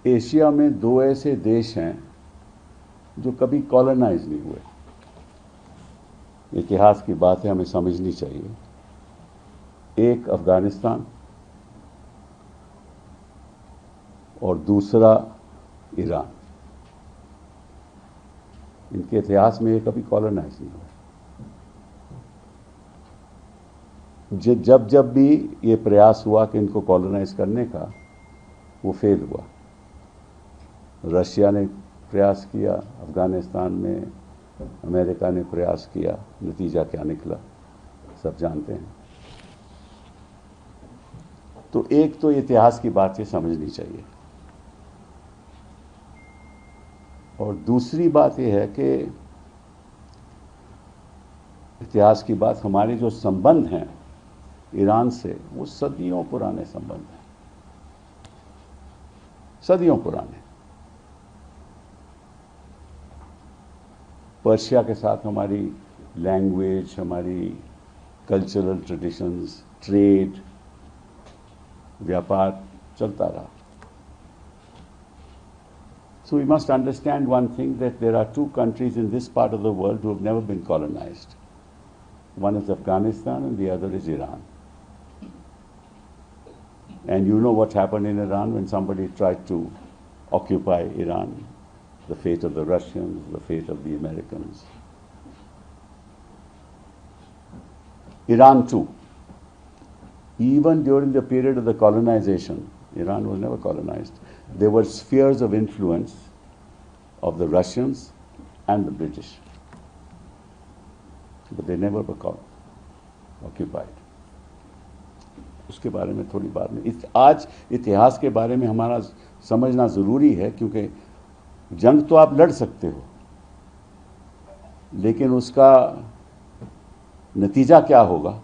Asia में दो ऐसे देश हैं जो कभी कॉलोनाइज नहीं हुए। इतिहास की बात है, हमें समझनी चाहिए। एक अफगानिस्तान और दूसरा ईरान। इनके इतिहास में ये कभी कॉलोनाइज नहीं हुआ। जब जब भी ये प्रयास हुआ कि इनको कॉलोनाइज करने का, वो फेल हुआ। रशिया ने प्रयास किया अफगानिस्तान में, अमेरिका ने प्रयास किया, नतीजा क्या निकला सब जानते हैं। तो एक तो इतिहास की बात ये समझनी चाहिए, और दूसरी बात यह है कि इतिहास की बात, हमारे जो संबंध हैं ईरान से, वो सदियों पुराने संबंध हैं, सदियों पुराने। पर्शिया के साथ हमारी लैंग्वेज, हमारी कल्चरल ट्रेडिशंस, ट्रेड, व्यापार चलता रहा। So we must understand one thing, that there are two countries in this part of the world who have never been colonized. One is Afghanistan and the other is Iran. And you know what happened in Iran when somebody tried to occupy Iran, the fate of the Russians, the fate of the Americans. Iran too. Even during the period of the colonization, Iran was never colonized. There were spheres of influence of the Russians and the British, but they never were occupied. उसके बारे में थोड़ी बात नहीं। आज इतिहास के बारे में हमारा समझना ज़रूरी है, क्योंकि जंग तो आप लड़ सकते हो, लेकिन उसका नतीजा क्या होगा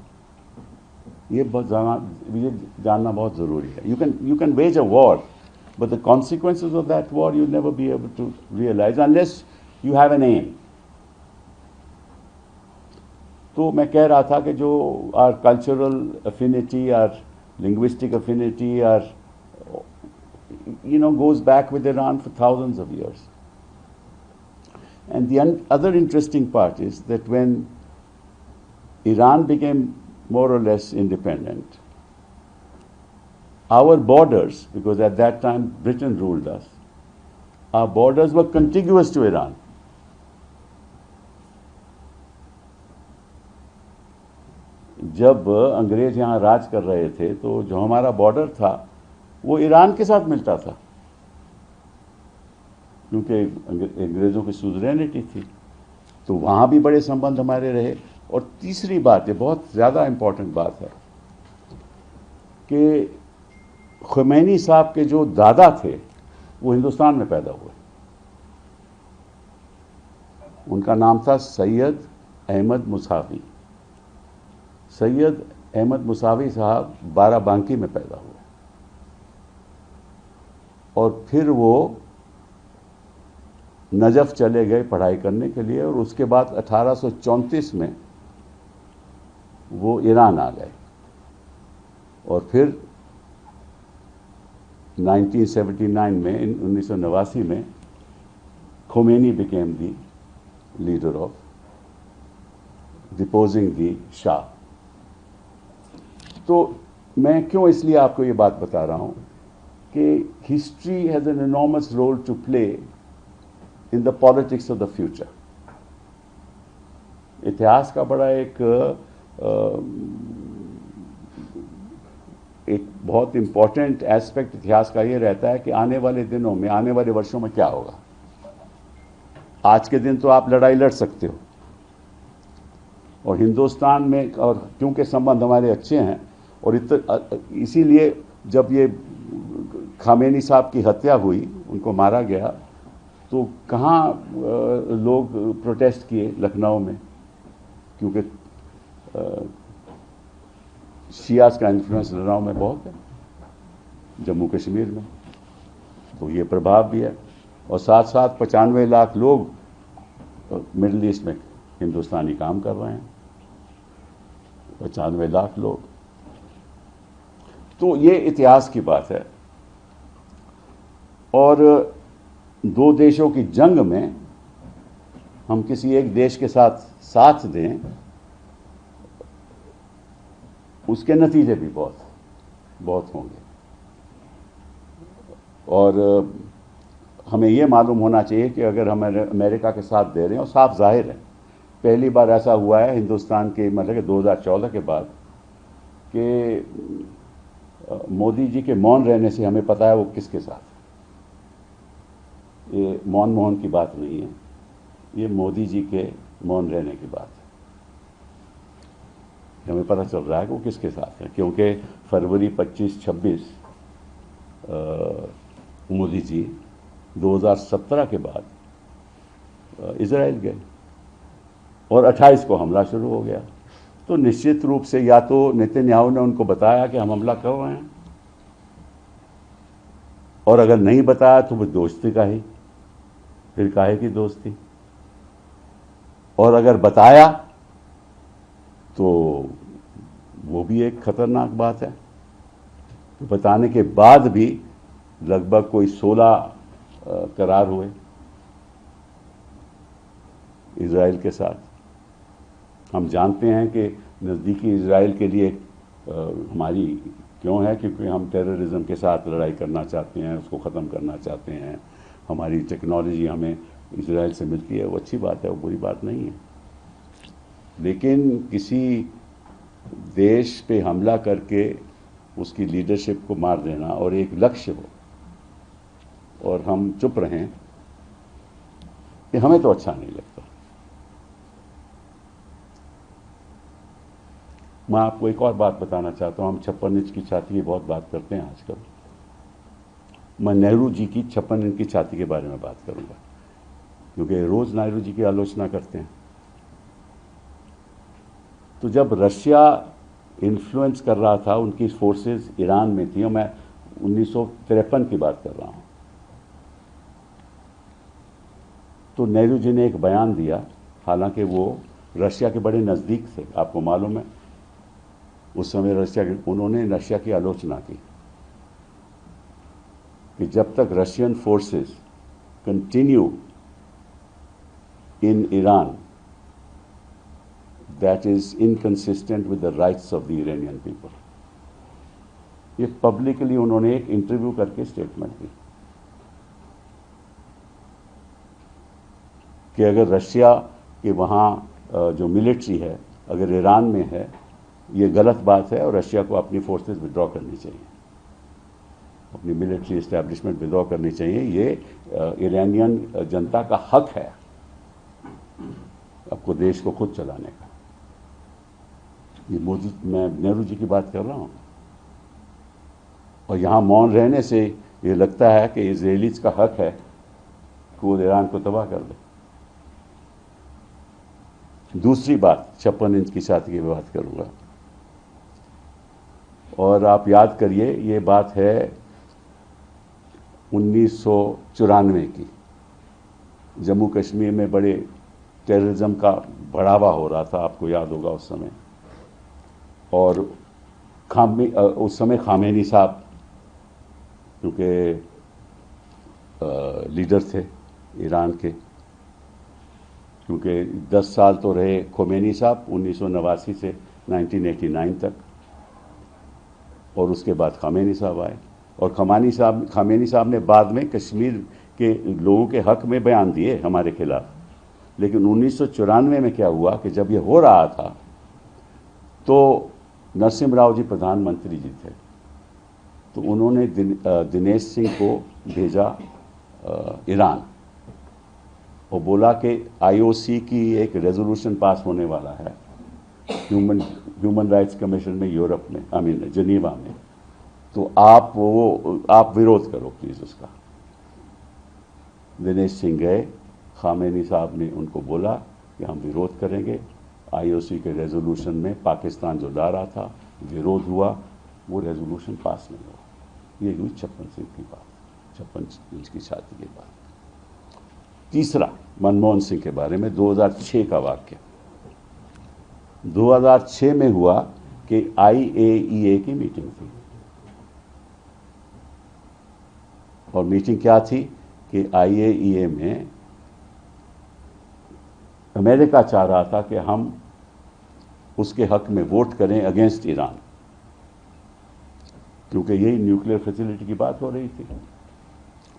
ये जानना बहुत ज़रूरी है। You can wage a war, but the consequences of that war you'll never be able to realize unless you have an aim. तो मैं कह रहा था कि जो our cultural affinity, our linguistic affinity, goes back with Iran for thousands of years. And the other interesting part is that when Iran became more or less independent, our borders, because at that time Britain ruled us, our borders were contiguous to Iran. जब अंग्रेज यहाँ राज कर रहे थे तो जो हमारा border था वो ईरान के साथ मिलता था, क्योंकि अंग्रेज़ों की सुजरेनिटी थी, तो वहाँ भी बड़े संबंध हमारे रहे। और तीसरी बात, ये बहुत ज़्यादा इम्पोर्टेंट बात है कि खुमैनी साहब के जो दादा थे वो हिंदुस्तान में पैदा हुए। उनका नाम था सैयद अहमद मुसावी। सैयद अहमद मुसावी साहब बाराबांकी में पैदा हुए, और फिर वो नजफ चले गए पढ़ाई करने के लिए, और उसके बाद 1834 में वो ईरान आ गए, और फिर 1979 में 1989 में Khomeini became the leader of deposing the Shah. तो मैं क्यों इसलिए आपको ये बात बता रहा हूँ कि history has an enormous role to play in the politics of the future. इतिहास का बड़ा एक बहुत इंपॉर्टेंट एस्पेक्ट इतिहास का ये रहता है कि आने वाले दिनों में, आने वाले वर्षों में क्या होगा। आज के दिन तो आप लड़ाई लड़ सकते हो, और हिंदुस्तान में, और क्योंकि संबंध हमारे अच्छे हैं, और इसीलिए जब ये खामेनी साहब की हत्या हुई, उनको मारा गया, तो कहाँ लोग प्रोटेस्ट किए? लखनऊ में, क्योंकि शियास का इन्फ्लुएंस लखनऊ में बहुत है, जम्मू कश्मीर में, तो ये प्रभाव भी है। और साथ साथ 95 लाख लोग मिडिल ईस्ट में हिंदुस्तानी काम कर रहे हैं, 95 लाख लोग। तो ये इतिहास की बात है। और दो देशों की जंग में हम किसी एक देश के साथ दें, उसके नतीजे भी बहुत होंगे। और हमें ये मालूम होना चाहिए कि अगर हम अमेरिका के साथ दे रहे हैं, और साफ जाहिर है पहली बार ऐसा हुआ है हिंदुस्तान के मतलब कि 2014 के बाद कि मोदी जी के मौन रहने से हमें पता है वो किसके साथ है। ये मौन की बात नहीं है, ये मोदी जी के मौन रहने की बात है। हमें पता चल रहा है कि वो किसके साथ है, क्योंकि फरवरी 25-26 मोदी जी 2017 के बाद इजराइल गए और 28 को हमला शुरू हो गया। तो निश्चित रूप से या तो नेतन्याहू ने उनको बताया कि हम हमला कर रहे हैं, और अगर नहीं बताया तो वो दोस्ती का ही, फिर काहे की दोस्ती, और अगर बताया तो वो भी एक खतरनाक बात है। तो बताने के बाद भी लगभग कोई 16 करार हुए इजराइल के साथ। हम जानते हैं कि नज़दीकी इजराइल के लिए हमारी क्यों है, क्योंकि हम टेररिज्म के साथ लड़ाई करना चाहते हैं, उसको ख़त्म करना चाहते हैं। हमारी टेक्नोलॉजी हमें इजराइल से मिलती है, वो अच्छी बात है, वो बुरी बात नहीं है। लेकिन किसी देश पे हमला करके उसकी लीडरशिप को मार देना और एक लक्ष्य हो और हम चुप रहें, ये हमें तो अच्छा नहीं लगता। मैं आपको एक और बात बताना चाहता हूं। हम 56 इंच की छाती की बहुत बात करते हैं आजकल। मैं नेहरू जी की 56 इंच की छाती के बारे में बात करूंगा, क्योंकि रोज नेहरू जी की आलोचना करते हैं। तो जब रशिया इन्फ्लुएंस कर रहा था, उनकी फोर्सेस ईरान में थी, और मैं 1953 की बात कर रहा हूं, तो नेहरू जी ने एक बयान दिया। हालांकि वो रशिया के बड़े नज़दीक थे, आपको मालूम है। उस समय उन्होंने रशिया की आलोचना की कि जब तक Russian forces continue in Iran, that is inconsistent with the rights of the Iranian people. ये पब्लिकली उन्होंने एक इंटरव्यू करके स्टेटमेंट दी कि अगर रशिया के वहाँ जो मिलिट्री है अगर ईरान में है, ये गलत बात है, और रशिया को अपनी फोर्सेस विड्रॉ करनी चाहिए, अपनी मिलिट्री इस्टेब्लिशमेंट विड्रॉ करनी चाहिए। ये ईरानियन जनता का हक है आपको देश को खुद चलाने का। ये मैं नेहरू जी की बात कर रहा हूँ। और यहाँ मौन रहने से ये लगता है कि इजरायलीज का हक है कि वो ईरान को तबाह कर दे। दूसरी बात, 56 इंच की छाती की बात करूंगा, और आप याद करिए ये बात है 1994 की। जम्मू कश्मीर में बड़े टेररिज्म का बढ़ावा हो रहा था, आपको याद होगा उस समय। और उस समय खामेनी साहब क्योंकि लीडर थे ईरान के, क्योंकि 10 साल तो रहे खोमेनी साहब 1989 से 1989 तक, और उसके बाद खामेनी साहब आए। और खामेनी साहब ने बाद में कश्मीर के लोगों के हक में बयान दिए हमारे खिलाफ। लेकिन 1994 में क्या हुआ कि जब ये हो रहा था तो नरसिम्हा राव जी प्रधानमंत्री जी थे, तो उन्होंने दिनेश सिंह को भेजा ईरान और बोला कि आईओसी की एक रेजोल्यूशन पास होने वाला है ह्यूमन राइट्स कमीशन में, यूरोप में, जनीवा में, तो आप विरोध करो प्लीज उसका। दिनेश सिंह गए, खामेनी साहब ने उनको बोला कि हम विरोध करेंगे। आईओसी के रेजोल्यूशन में पाकिस्तान जो ला रहा था, विरोध हुआ, वो रेजोल्यूशन पास नहीं हुआ। ये हुई 56 इंच की बात, 56 इंच की छाती की बात। तीसरा, मनमोहन सिंह के बारे में 2006 का वाक्य। 2006 में हुआ कि IAEA की मीटिंग थी, और मीटिंग क्या थी कि IAEA में अमेरिका चाह रहा था कि हम उसके हक में वोट करें अगेंस्ट ईरान, क्योंकि यही न्यूक्लियर फैसिलिटी की बात हो रही थी।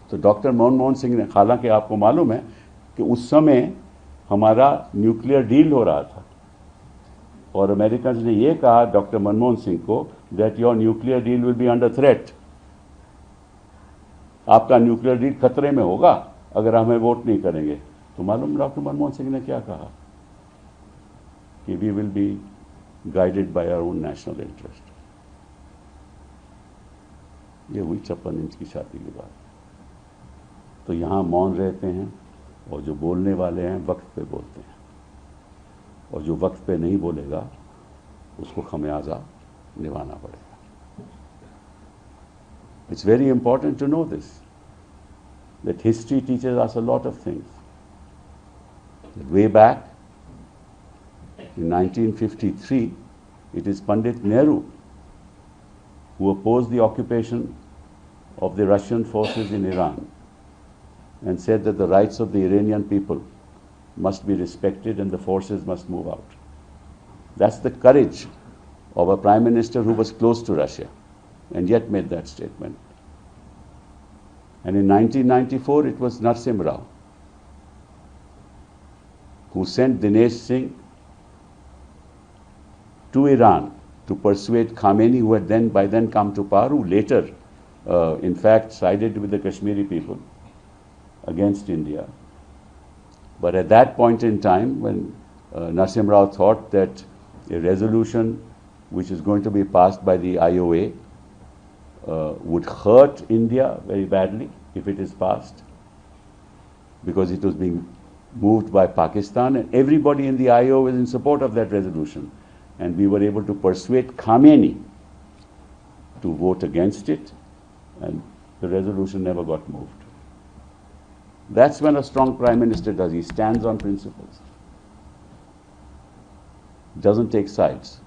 तो डॉक्टर मनमोहन सिंह ने, हालांकि आपको मालूम है कि उस समय हमारा न्यूक्लियर डील हो रहा था और अमेरिकन ने यह कहा डॉक्टर मनमोहन सिंह को that your nuclear deal will be under threat, आपका न्यूक्लियर डील खतरे में होगा अगर हमें वोट नहीं करेंगे। तो मालूम डॉक्टर मनमोहन सिंह ने क्या कहा कि we will be guided by our own national interest. ये हुई 56 इंच की छाती की बात। तो यहां मौन रहते हैं और जो बोलने वाले हैं वक्त पे बोलते हैं, और जो वक्त पे नहीं बोलेगा उसको खमियाजा निभाना पड़ेगा। It's very important to know this, that history teaches us a lot of things. Way back in 1953, it is Pandit Nehru who opposed the occupation of the Russian forces in Iran and said that the rights of the Iranian people must be respected and the forces must move out. That's the courage of a prime minister who was close to Russia and yet made that statement. And in 1994, it was Narsim Rao who sent Dinesh Singh to Iran to persuade Khamenei, who had by then come to power, who later, in fact, sided with the Kashmiri people against India. But at that point in time, when Narsim Rao thought that a resolution which is going to be passed by the IOA would hurt India very badly if it is passed, because it was being moved by Pakistan, and everybody in the IOA was in support of that resolution. And we were able to persuade Khamenei to vote against it, and the resolution never got moved. That's when a strong prime minister does. He stands on principles, doesn't take sides.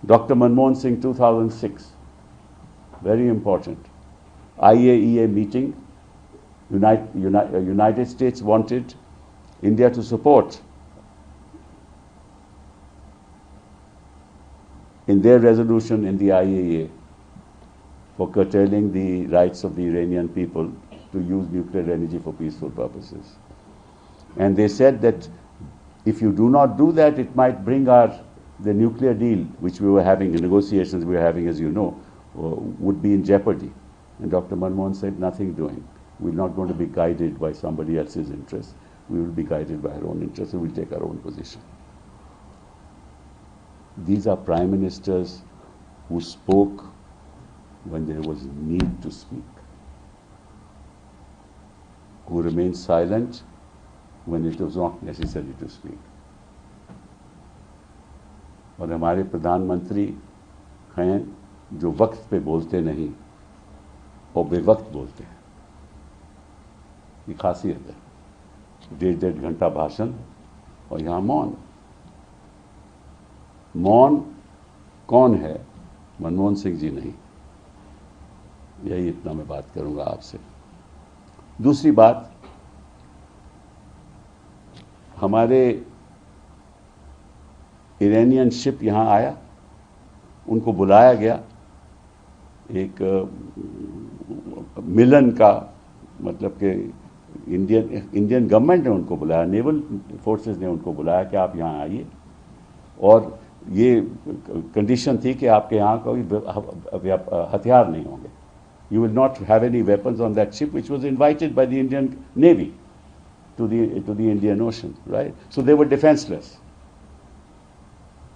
Dr. Manmohan Singh, 2006, very important. IAEA meeting, United States wanted India to support in their resolution in the IAEA for curtailing the rights of the Iranian people to use nuclear energy for peaceful purposes. And they said that if you do not do that, it might bring the nuclear deal, which we were having, the negotiations we were having, as you know, would be in jeopardy. And Dr. Manmohan said, nothing doing. We're not going to be guided by somebody else's interests. We will be guided by our own interests, and we'll take our own position. These are prime ministers who spoke when there was need to speak, who remained silent when it was not necessary to speak. और हमारे प्रधानमंत्री हैं जो वक्त पे बोलते नहीं और बेवक्त बोलते हैं। ये खासियत है। 1.5 घंटा भाषण और यहाँ मौन। मौन कौन है? मनमोहन सिंह जी नहीं। यही इतना मैं बात करूंगा आपसे। दूसरी बात, हमारे इरानियन शिप यहाँ आया, उनको बुलाया गया एक मिलन का, मतलब कि इंडियन गवर्नमेंट ने उनको बुलाया, नेवल फोर्सेस ने उनको बुलाया कि आप यहाँ आइए, और ये कंडीशन थी कि आपके यहाँ कोई हथियार नहीं होंगे. You will not have any weapons on that ship, which was invited by the Indian Navy to the Indian Ocean, right? So they were defenseless.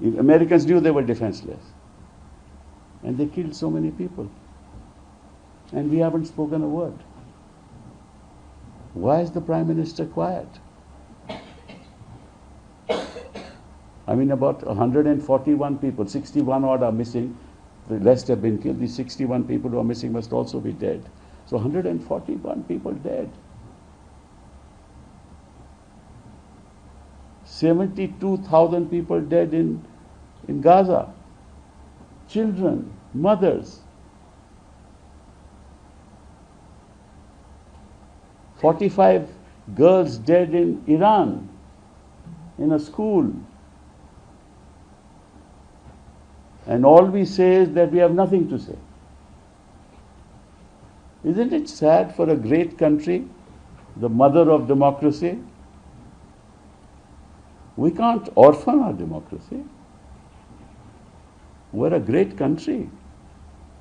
Americans knew they were defenseless, and they killed so many people, and we haven't spoken a word. Why is the Prime Minister quiet? I mean, about 141 people, 61 odd are missing. The rest have been killed. These 61 people who are missing must also be dead. So 141 people dead. 72,000 people dead in Gaza. Children, mothers. 45 girls dead in Iran in a school. And all we say is that we have nothing to say. Isn't it sad for a great country, the mother of democracy? We can't orphan our democracy. We're a great country.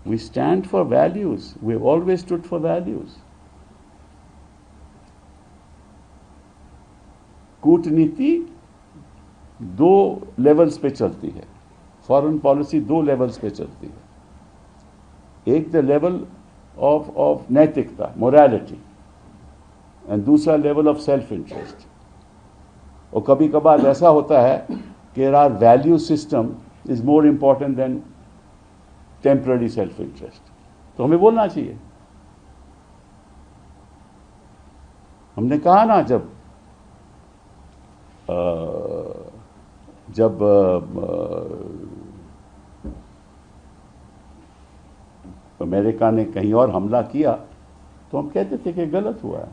We stand for values. We've always stood for values. कूटनीति दो levels पे चलती है, foreign policy दो levels पे चलती है। एक द लेवल ऑफ नैतिकता, मोरालिटी, एंड दूसरा लेवल ऑफ सेल्फ इंटरेस्ट। और कभी कभार ऐसा होता है कि our value system is more important than temporary self interest. तो हमें बोलना चाहिए। हमने कहा ना, जब अमेरिका ने कहीं और हमला किया तो हम कहते थे कि गलत हुआ है।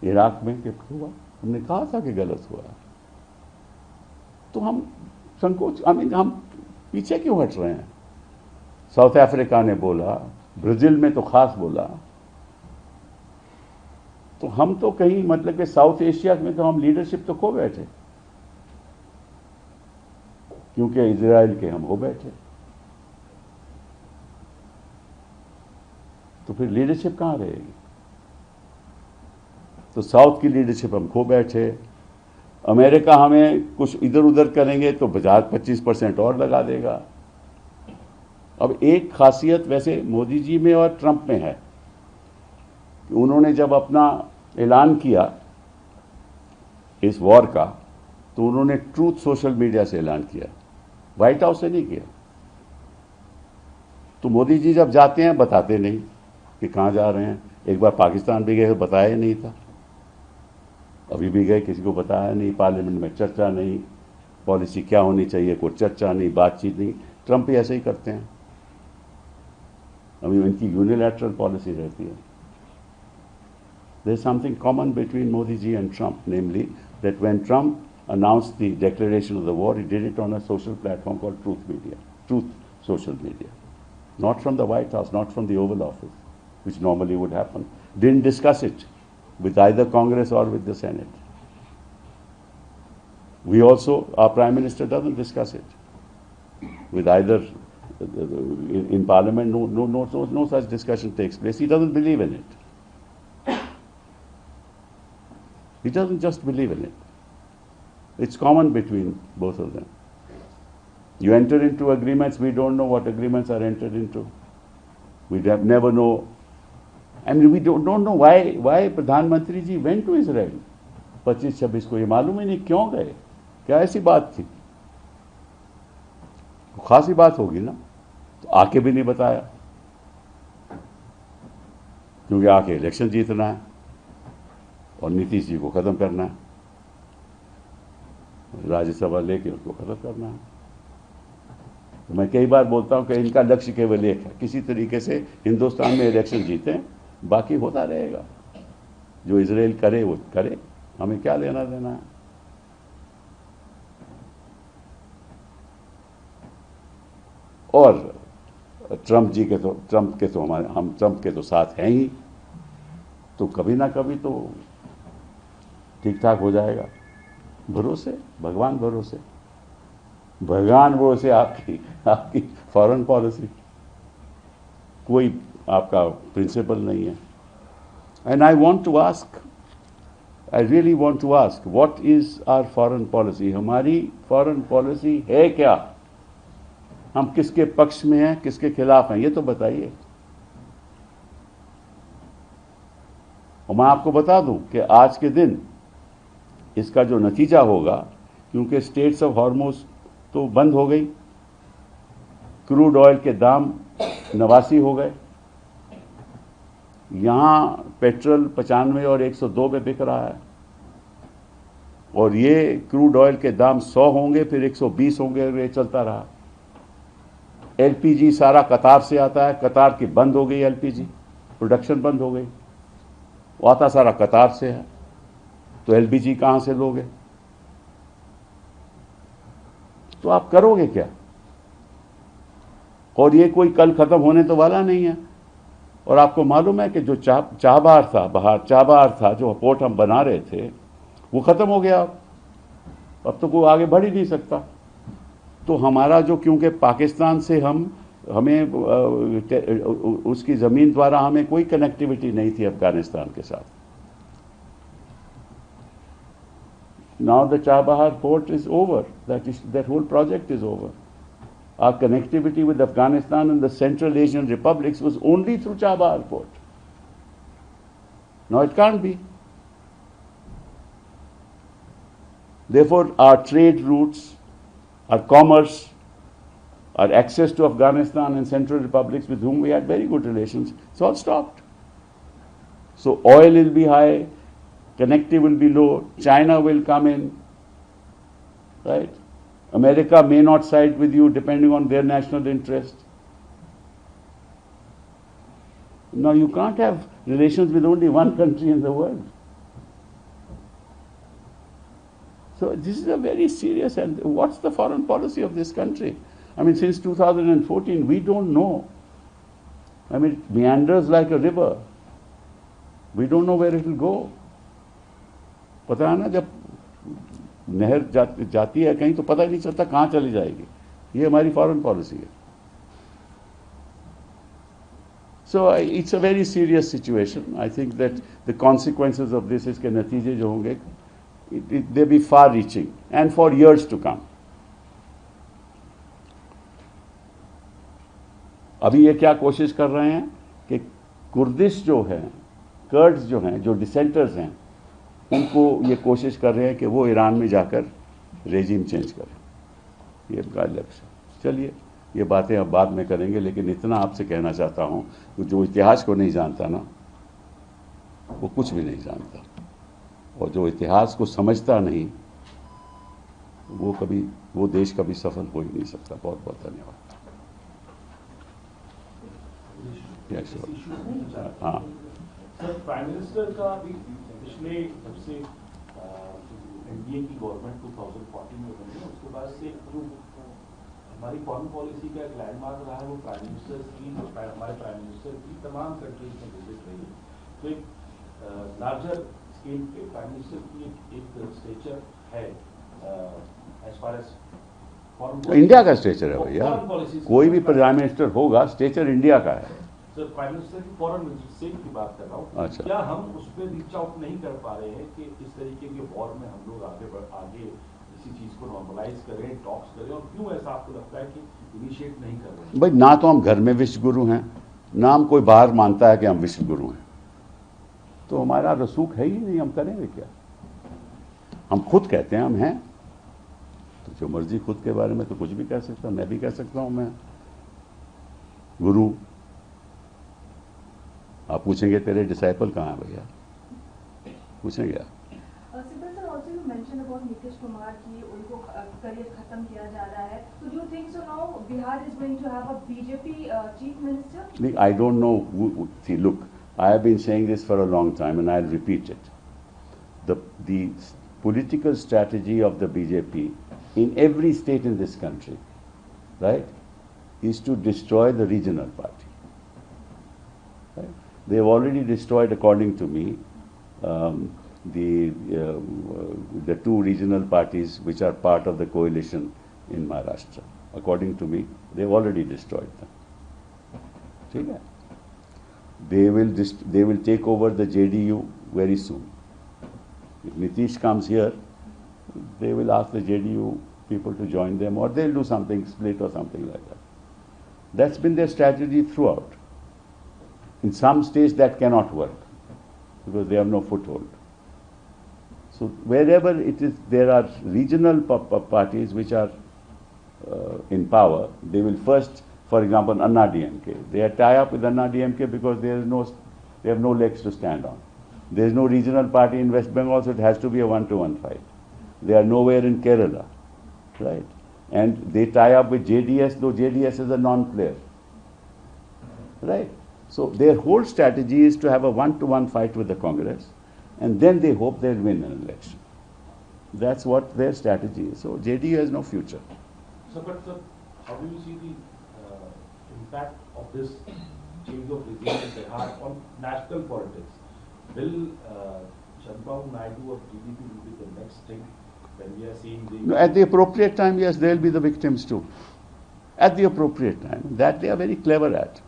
इराक में कि हुआ, हमने कहा था कि गलत हुआ है। तो हम संकोच, हम पीछे क्यों हट रहे हैं? साउथ अफ्रीका ने बोला, ब्राजील में तो खास बोला। तो हम तो कहीं मतलब कि साउथ एशिया में तो हम लीडरशिप तो खो बैठे, क्योंकि इजराइल के हम हो बैठे। तो फिर लीडरशिप कहां रहेगी? तो साउथ की लीडरशिप हम खो बैठे। अमेरिका हमें कुछ इधर उधर करेंगे तो 25% और लगा देगा। अब एक खासियत वैसे मोदी जी में और ट्रंप में है कि उन्होंने जब अपना ऐलान किया इस वॉर का, तो उन्होंने ट्रूथ सोशल मीडिया से ऐलान किया, व्हाइट हाउस से नहीं किया। तो मोदी जी जब जाते हैं बताते नहीं कि कहाँ जा रहे हैं। एक बार पाकिस्तान भी गए, बताया ही नहीं था। अभी भी गए, किसी को बताया नहीं, पार्लियामेंट में चर्चा नहीं, पॉलिसी क्या होनी चाहिए कोई चर्चा नहीं, बातचीत नहीं। ट्रंप भी ऐसे ही करते हैं। अभी इनकी यूनिलैटरल पॉलिसी रहती है। There is something common between Modi ji and Trump, namely that when Trump announced the declaration of the war, he did it on a social platform called Truth Social Media. Not from the White House, not from the Oval Office, which normally would happen. Didn't discuss it with either Congress or with the Senate. We also, our Prime Minister doesn't discuss it with either, in Parliament, no such discussion takes place. He doesn't believe in it. He doesn't just believe in it. It's common between both of them. You enter into agreements, we don't know what agreements are entered into. We never know. I mean, we don't know why प्रधानमंत्री जी went to Israel 25-26 को। ये मालूम ही नहीं क्यों गए, क्या ऐसी बात थी? खासी बात होगी ना। तो आके भी नहीं बताया, क्योंकि आके इलेक्शन जीतना है और नीतीश जी को खत्म करना है, राज्यसभा लेके उसको खत्म करना है। तो मैं कई बार बोलता हूं कि इनका लक्ष्य केवल एक है, किसी तरीके से हिंदुस्तान में इलेक्शन जीते, बाकी होता रहेगा। जो इजराइल करे वो करे, हमें क्या लेना देना है। और ट्रंप के तो साथ हैं ही, तो कभी ना कभी तो ठीक ठाक हो जाएगा। भरोसे, भगवान भरोसे, आपकी फॉरेन पॉलिसी, कोई आपका प्रिंसिपल नहीं है। And I really want to ask what is our foreign policy? हमारी फॉरेन पॉलिसी है क्या? हम किसके पक्ष में हैं, किसके खिलाफ हैं, ये तो बताइए। और मैं आपको बता दूं कि आज के दिन इसका जो नतीजा होगा, क्योंकि स्टेट्स ऑफ हॉर्मुज तो बंद हो गई, क्रूड ऑयल के दाम 89 हो गए, यहां पेट्रोल 95 और 102 पे बिक रहा है, और ये क्रूड ऑयल के दाम 100 होंगे, फिर 120 होंगे, और ये चलता रहा। एलपीजी सारा कतार से आता है, कतार की बंद हो गई, एलपीजी प्रोडक्शन बंद हो गई। वो आता सारा कतार से है, तो एलपीजी कहां से लोगे? तो आप करोगे क्या? और ये कोई कल खत्म होने तो वाला नहीं है। और आपको मालूम है कि जो चाबहार था, जो पोर्ट हम बना रहे थे, वो खत्म हो गया। अब तो कोई आगे बढ़ ही नहीं सकता। तो हमारा जो, क्योंकि पाकिस्तान से हमें उसकी ज़मीन द्वारा हमें कोई कनेक्टिविटी नहीं थी अफगानिस्तान के साथ। Now the Chabahar port is over, that whole project is over. Our connectivity with Afghanistan and the Central Asian republics was only through Chabahar port. Now it can't be. Therefore, our trade routes, our commerce, our access to Afghanistan and Central republics with whom we had very good relations, it's all stopped. So oil will be high, connectivity will be low, China will come in, right? America may not side with you depending on their national interest. Now you can't have relations with only one country in the world. So this is a very serious, and what's the foreign policy of this country? I mean, since 2014, we don't know. I mean, it meanders like a river. We don't know where it will go. पता है ना, जब नहर जाती है कहीं तो पता ही नहीं चलता कहां चली जाएगी। ये हमारी फॉरेन पॉलिसी है। So it's a very serious situation. I think that the consequences of this, इसके नतीजे जो होंगे, they be far reaching and for years to come. अभी ये क्या कोशिश कर रहे हैं कि कुर्दिश जो है, कर्ड्स जो हैं, जो डिसेंटर्स हैं, उनको ये कोशिश कर रहे हैं कि वो ईरान में जाकर रेजिम चेंज करें। ये उनका लक्ष्य। चलिए, ये बातें अब बाद में करेंगे, लेकिन इतना आपसे कहना चाहता हूँ कि जो इतिहास को नहीं जानता ना, वो कुछ भी नहीं जानता, और जो इतिहास को समझता नहीं, वो देश कभी सफल हो ही नहीं सकता। बहुत बहुत धन्यवाद। हाँ सर, प्राइम मिनिस्टर का अभी पिछले जब से एनडीए की गवर्नमेंट 2014 में बनी, उसके बाद से जो हमारी फॉरेन पॉलिसी का एक लैंडमार्क रहा है वो प्राइम मिनिस्टर की, हमारे प्राइम मिनिस्टर की तमाम कंट्रीज में विजिट रही है। तो एक लार्जर स्केल पे प्राइम मिनिस्टर की एक स्टेचर है as far as foreign. India का स्टेचर है भैया, कोई भी प्राइम मिनिस्टर होगा, स्टेचर इंडिया का है। सर, प्राइम मिनिस्टर की फॉरेन मिनिस्टर की बात कर रहा हूँ। अच्छा। क्या हम उस पर रीच आउट नहीं कर पा रहे हैं कि इस तरीके के वॉर में हम लोग आगे इसी चीज को नॉर्मलाइज करें, टॉक्स करें, और क्यों ऐसा आपको लगता है कि इनिशिएट नहीं कर रहे हैं? भाई, ना तो हम घर में विश्व गुरु हैं, ना हम कोई बाहर मानता है कि हम विश्व गुरु हैं, तो हमारा रसूख है ही नहीं, हम करेंगे क्या? हम खुद कहते हैं हम हैं, तो जो मर्जी खुद के बारे में तो कुछ भी कह सकता, मैं भी कह सकता हूं मैं गुरु। आप पूछेंगे तेरे डिसाइपल कहाँ है भैया, पूछेंगे आप। mentioned about Nitish Kumar कि उनको करियर खत्म किया जा रहा है, so do you think so now Bihar is going to have a BJP chief minister? I don't know. See, look, I have been saying this for a long time and I'll repeat it. The political strategy of the BJP in every state in this country, right, is to destroy the regional party. Right? They have already destroyed, according to me, the two regional parties which are part of the coalition in Maharashtra. According to me, they've already destroyed them. ठीक है? They will take over the JDU very soon. If Nitish comes here, they will ask the JDU people to join them, or they'll do something, split or something like that. That's been their strategy throughout. In some states that cannot work because they have no foothold. So wherever it is, there are regional parties which are in power. They will first, for example, Anna DMK. They tie up with Anna DMK because they have no legs to stand on. There is no regional party in West Bengal, so it has to be a one-to-one fight. They are nowhere in Kerala, right? And they tie up with JDS, though JDS is a non-player, right? So their whole strategy is to have a one-to-one fight with the Congress, and then they hope they'll win an election. That's what their strategy is. So JDU has no future. So, but sir, how do you see the impact of this change of regime in Bihar on national politics? Will Chandrababu Naidu of TDP will be the next thing when we are seeing the... No, at the appropriate time, yes, they'll be the victims too. At the appropriate time. That they are very clever at.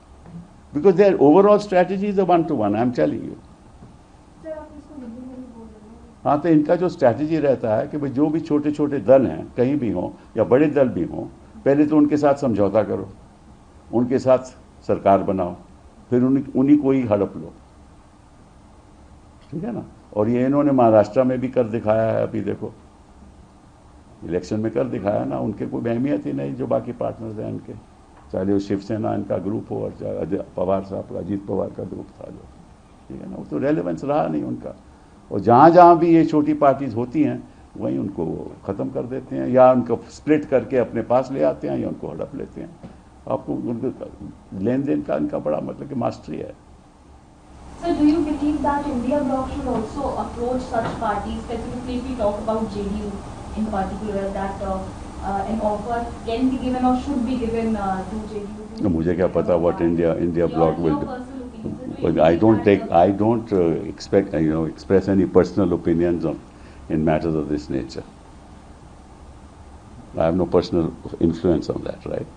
Because their overall strategy is a one-to-one, I'm telling you. Sir आप इसको हिंदी में भी बोल रहे हैं हाँ, तो इनका जो स्ट्रैटेजी रहता है कि भाई जो भी छोटे छोटे दल हैं कहीं भी हों या बड़े दल भी हों, पहले तो उनके साथ समझौता करो, उनके साथ सरकार बनाओ, फिर उन्हीं को ही हड़प लो, ठीक है ना। और ये इन्होंने महाराष्ट्र में भी कर दिखाया है, अभी देखो इलेक्शन में कर दिखाया ना, उनके कोई अहमियत ही नहीं जो बाकी पार्टनर्स हैं इनके, चाहे वो शिवसेना इनका ग्रुप हो और चाहे पवार साहब का, अजीत पवार का ग्रुप था जो, ठीक है ना, वो तो रेलेवेंस रहा नहीं उनका। और जहाँ जहाँ भी ये छोटी पार्टीज होती हैं वहीं उनको ख़त्म कर देते हैं, या उनको स्प्लिट करके अपने पास ले आते हैं या उनको हड़प लेते हैं। आपको उनको लेन देन का इनका बड़ा मतलब कि मास्टरी है। Sir, do you believe that India Bloc should also approach such parties, specifically if we talk about JDU in particular, that an offer can be given or should be given to JDU? मुझे क्या पता what India Bloc will do. But I don't expect, express any personal opinions in matters of this nature. I have no personal influence on that, right?